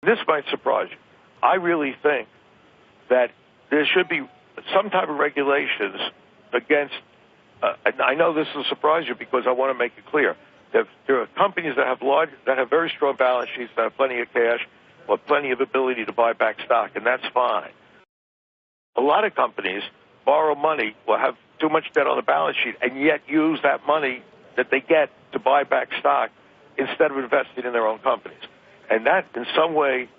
This might surprise you. I really think that there should be some type of regulations against, and I know this will surprise you because I want to make it clear that there are companies that have very strong balance sheets, that have plenty of cash, or plenty of ability to buy back stock, and that's fine. A lot of companies borrow money or have too much debt on the balance sheet and yet use that money that they get to buy back stock instead of investing in their own companies. And that, in some way,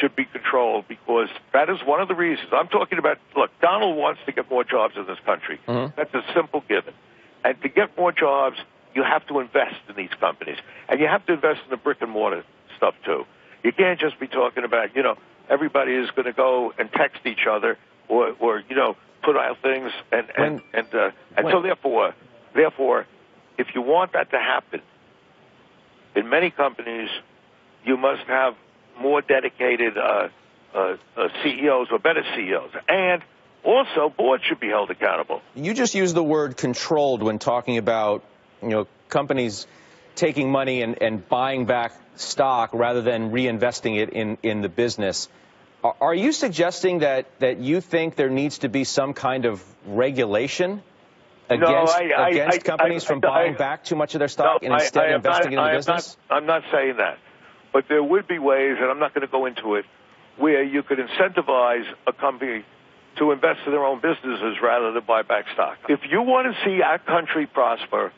should be controlled, because that is one of the reasons. I'm talking about, look, Donald wants to get more jobs in this country. Mm-hmm. That's a simple given. And to get more jobs, you have to invest in these companies. And you have to invest in the brick-and-mortar stuff, too. You can't just be talking about, everybody is going to go and text each other or put out things. So therefore, if you want that to happen, in many companies, you must have more dedicated CEOs or better CEOs. And also, boards should be held accountable. You just used the word controlled when talking about, companies taking money and buying back stock rather than reinvesting it in the business. Are you suggesting that you think there needs to be some kind of regulation against companies from buying back too much of their stock and instead investing it in the business? I'm not saying that. But there would be ways, and I'm not going to go into it, where you could incentivize a company to invest in their own businesses rather than buy back stock. If you want to see our country prosper,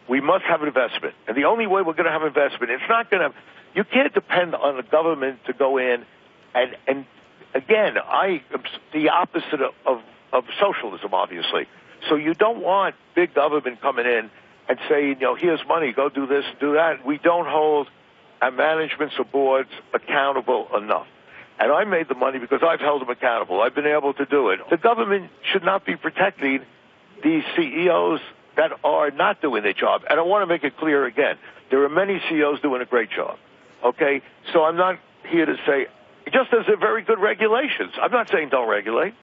we must have investment. And the only way we're going to have investment, you can't depend on the government to go in and again, I am the opposite of socialism, obviously. So you don't want big government coming in and saying, here's money, go do this, do that. We don't hold our managements or boards accountable enough. And I made the money because I've held them accountable. I've been able to do it. The government should not be protecting these CEOs that are not doing their job. And I want to make it clear again, there are many CEOs doing a great job. Okay? So I'm not here to say, just as they're very good regulations. I'm not saying don't regulate.